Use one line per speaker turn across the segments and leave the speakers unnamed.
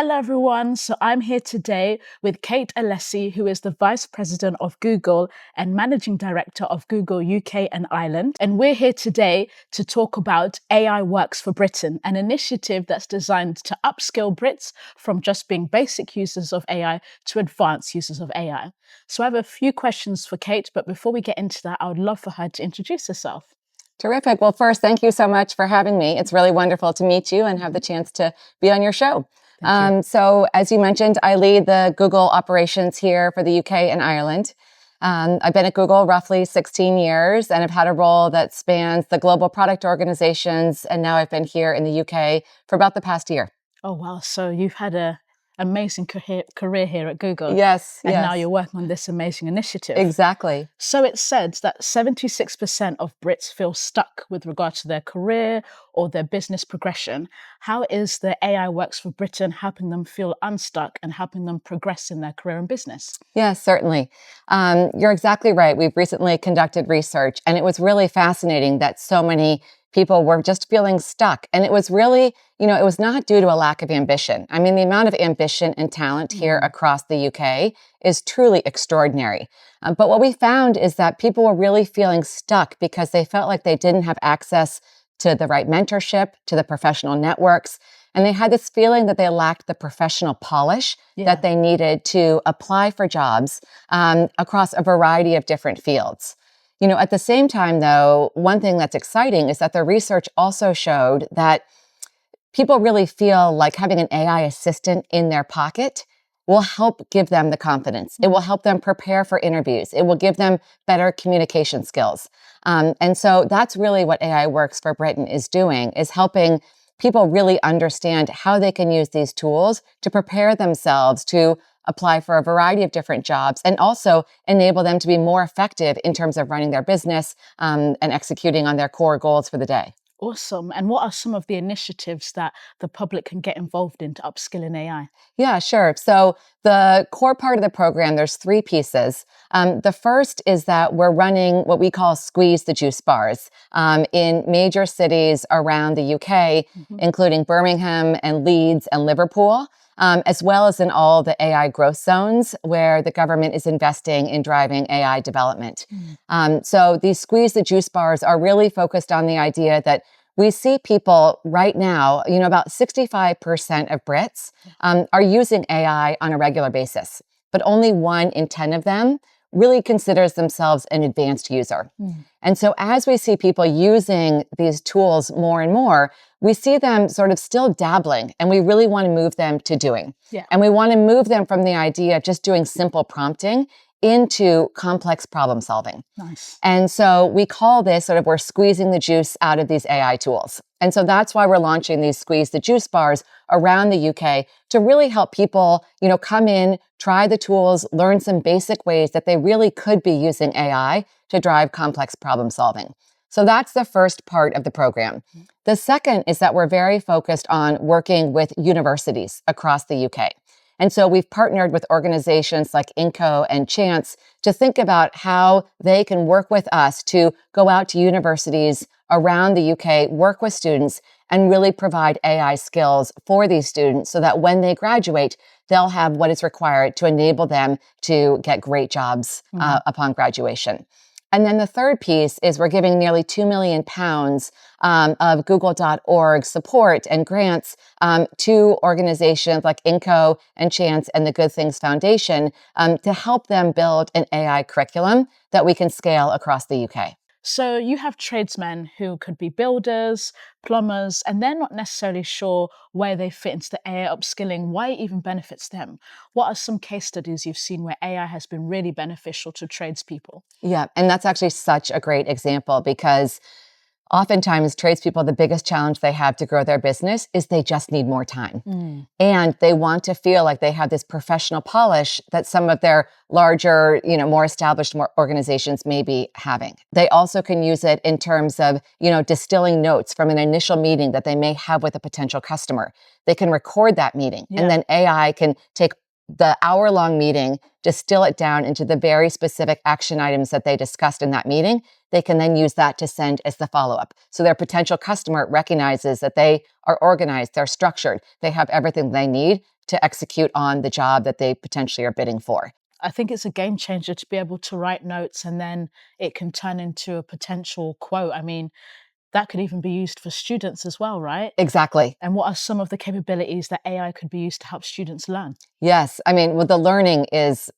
Hello, everyone. So I'm here today with Kate Alessi, who is the Vice President of Google and Managing Director of Google UK and Ireland. And we're here today to talk about AI Works for Britain, an initiative that's designed to upskill Brits from just being basic users of AI to advanced users of AI. So I have a few questions for Kate, but before we get into that, I would love for her to introduce herself.
Terrific. Well, first, thank you so much for having me. It's really wonderful to meet you and have the chance to be on your show. So as you mentioned, I lead the Google operations here for the UK and Ireland. I've been at Google roughly 16 years and have had a role that spans the global product organizations. And now I've been here in the UK for about the past year.
Oh, wow. So you've had an amazing career here at Google.
Yes.
And now you're working on this amazing initiative.
Exactly.
So it said that 76% of Brits feel stuck with regard to their career or their business progression. How is the AI Works for Britain helping them feel unstuck and helping them progress in their career and business?
Yes, certainly. You're exactly right. We've recently conducted research, and it was really fascinating that so many people were just feeling stuck. And it was really, it was not due to a lack of ambition. I mean, the amount of ambition and talent here across the UK is truly extraordinary. But what we found is that people were really feeling stuck because they felt like they didn't have access to the right mentorship, to the professional networks. And they had this feeling that they lacked the professional polish that they needed to apply for jobs across a variety of different fields. At the same time, though, one thing that's exciting is that the research also showed that people really feel like having an AI assistant in their pocket will help give them the confidence. It will help them prepare for interviews. It will give them better communication skills. And so that's really what AI Works for Britain is doing, is helping people really understand how they can use these tools to prepare themselves to apply for a variety of different jobs and also enable them to be more effective in terms of running their business and executing on their core goals for the day.
Awesome. And what are some of the initiatives that the public can get involved in to upskill in AI?
Yeah, sure. So the core part of the program, there's three pieces. The first is that we're running what we call Squeeze the Juice bars in major cities around the UK, including Birmingham and Leeds and Liverpool. As well as in all the AI growth zones where the government is investing in driving AI development. So these Squeeze the Juice bars are really focused on the idea that we see people right now, about 65% of Brits are using AI on a regular basis, but only 1 in 10 of them really considers themselves an advanced user. And so as we see people using these tools more and more, we see them sort of still dabbling, and we really want to move them to doing. And we want to move them from the idea of just doing simple prompting into complex problem solving.
Nice.
And so we call this we're squeezing the juice out of these AI tools. And so that's why we're launching these Squeeze the Juice bars around the UK to really help people, come in, try the tools, learn some basic ways that they really could be using AI to drive complex problem solving. So that's the first part of the program. The second is that we're very focused on working with universities across the UK. And so we've partnered with organizations like Inco and Chance to think about how they can work with us to go out to universities around the UK, work with students, and really provide AI skills for these students so that when they graduate, they'll have what is required to enable them to get great jobs upon graduation. And then the third piece is we're giving nearly £2 million of Google.org support and grants to organizations like Inco and Chance and the Good Things Foundation to help them build an AI curriculum that we can scale across the UK.
So you have tradesmen who could be builders, plumbers, and they're not necessarily sure where they fit into the AI upskilling, why it even benefits them. What are some case studies you've seen where AI has been really beneficial to tradespeople?
Yeah, and that's actually such a great example because oftentimes tradespeople, the biggest challenge they have to grow their business is they just need more time. And they want to feel like they have this professional polish that some of their larger, more established organizations may be having. They also can use it in terms of, distilling notes from an initial meeting that they may have with a potential customer. They can record that meeting and then AI can take the hour-long meeting, distill it down into the very specific action items that they discussed in that meeting. They can then use that to send as the follow-up. So their potential customer recognizes that they are organized, they're structured, they have everything they need to execute on the job that they potentially are bidding for.
I think it's a game changer to be able to write notes and then it can turn into a potential quote. I mean, that could even be used for students as well, right?
Exactly.
And what are some of the capabilities that AI could be used to help students learn?
Yes. I mean, well, the learning is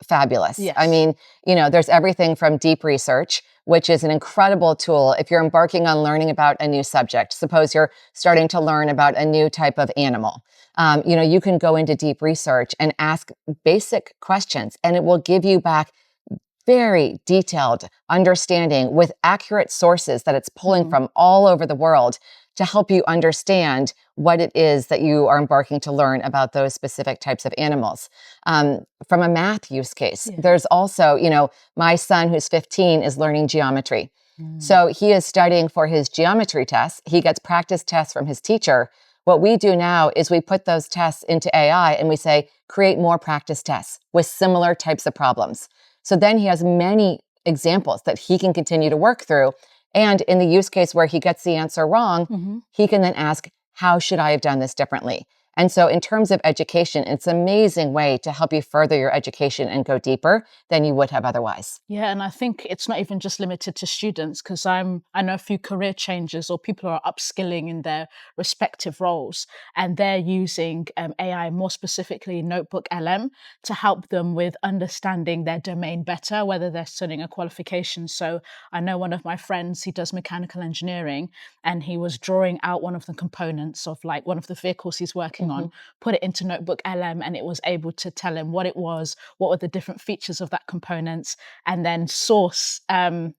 fabulous.
Yes.
I mean, there's everything from deep research, which is an incredible tool if you're embarking on learning about a new subject. Suppose you're starting to learn about a new type of animal. You can go into deep research and ask basic questions, and it will give you back very detailed understanding with accurate sources that it's pulling from all over the world to help you understand what it is that you are embarking to learn about those specific types of animals. From a math use case, there's also, my son who's 15 is learning geometry. So he is studying for his geometry tests. He gets practice tests from his teacher. What we do now is we put those tests into AI and we say, create more practice tests with similar types of problems. So then he has many examples that he can continue to work through. And in the use case where he gets the answer wrong, he can then ask, how should I have done this differently? And so in terms of education, it's an amazing way to help you further your education and go deeper than you would have otherwise.
Yeah, and I think it's not even just limited to students, because I know a few career changers or people who are upskilling in their respective roles, and they're using AI, more specifically Notebook LM, to help them with understanding their domain better, whether they're studying a qualification. So I know one of my friends, he does mechanical engineering, and he was drawing out one of the components of like one of the vehicles he's working on, put it into Notebook LM, and it was able to tell him what it was, what were the different features of that components, and then source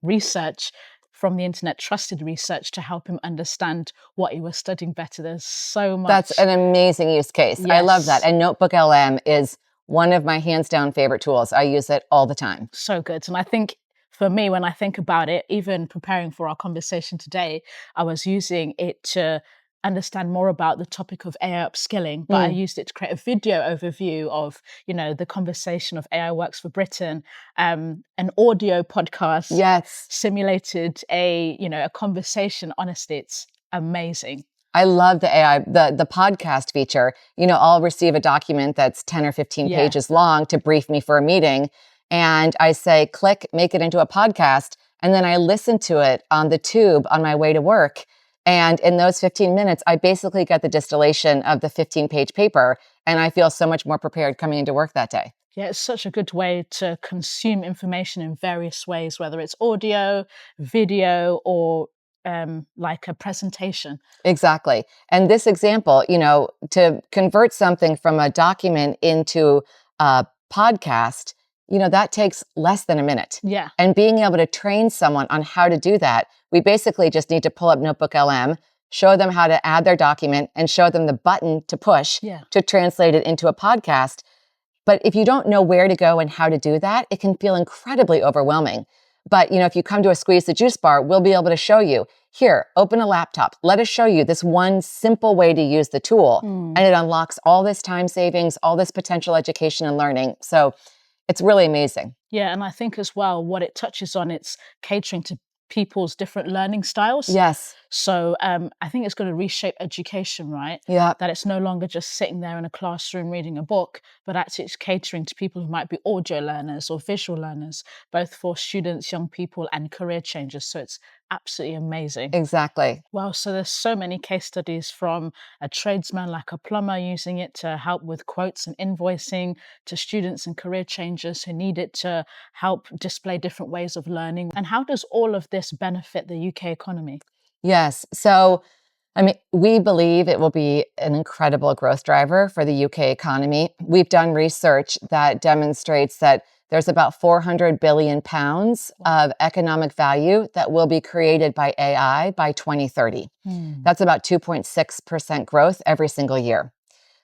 research from the internet, trusted research, to help him understand what he was studying better. There's so much.
That's an amazing use case.
Yes.
I love that. And Notebook LM is one of my hands down favorite tools. I use it all the time.
So good. And I think for me, when I think about it, even preparing for our conversation today, I was using it to understand more about the topic of AI upskilling, but I used it to create a video overview of, the conversation of AI Works for Britain, an audio podcast.
Yes.
Simulated a conversation. Honestly, it's amazing.
I love the AI, the podcast feature. I'll receive a document that's 10 or 15 pages long to brief me for a meeting. And I say, click, make it into a podcast. And then I listen to it on the tube on my way to work. And in those 15 minutes, I basically get the distillation of the 15-page paper. And I feel so much more prepared coming into work that day.
Yeah, it's such a good way to consume information in various ways, whether it's audio, video, or like a presentation.
Exactly. And this example, to convert something from a document into a podcast, that takes less than a minute.
Yeah.
And being able to train someone on how to do that, we basically just need to pull up Notebook LM, show them how to add their document, and show them the button to push to translate it into a podcast. But if you don't know where to go and how to do that, it can feel incredibly overwhelming. But, if you come to a Squeeze the Juice bar, we'll be able to show you, here, open a laptop. Let us show you this one simple way to use the tool. And it unlocks all this time savings, all this potential education and learning. So it's really amazing.
Yeah, and I think as well, what it touches on, it's catering to people's different learning styles.
Yes.
So I think it's going to reshape education, right?
Yeah.
That it's no longer just sitting there in a classroom reading a book, but actually it's catering to people who might be audio learners or visual learners, both for students, young people, and career changers. So it's absolutely amazing.
Exactly.
Well, so there's so many case studies, from a tradesman like a plumber using it to help with quotes and invoicing, to students and career changers who need it to help display different ways of learning. And how does all of this benefit the UK economy?
Yes. So, we believe it will be an incredible growth driver for the UK economy. We've done research that demonstrates that there's about 400 billion pounds of economic value that will be created by AI by 2030. That's about 2.6% growth every single year.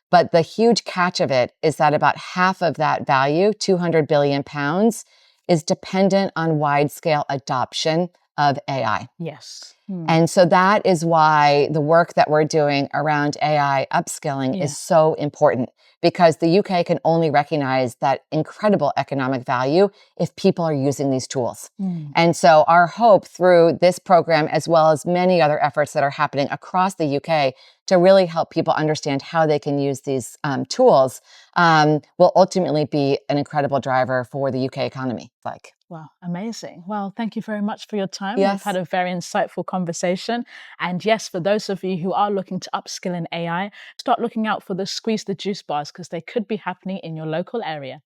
But the huge catch of it is that about half of that value, 200 billion pounds, is dependent on wide-scale adoption of AI.
Yes.
And so that is why the work that we're doing around AI upskilling is so important, because the UK can only recognize that incredible economic value if people are using these tools. And so our hope through this program, as well as many other efforts that are happening across the UK to really help people understand how they can use these tools, will ultimately be an incredible driver for the UK economy.
Wow, amazing. Well, thank you very much for your time.
Yes.
We've had a very insightful conversation. And yes, for those of you who are looking to upskill in AI, start looking out for the Squeeze the Juice bars, because they could be happening in your local area.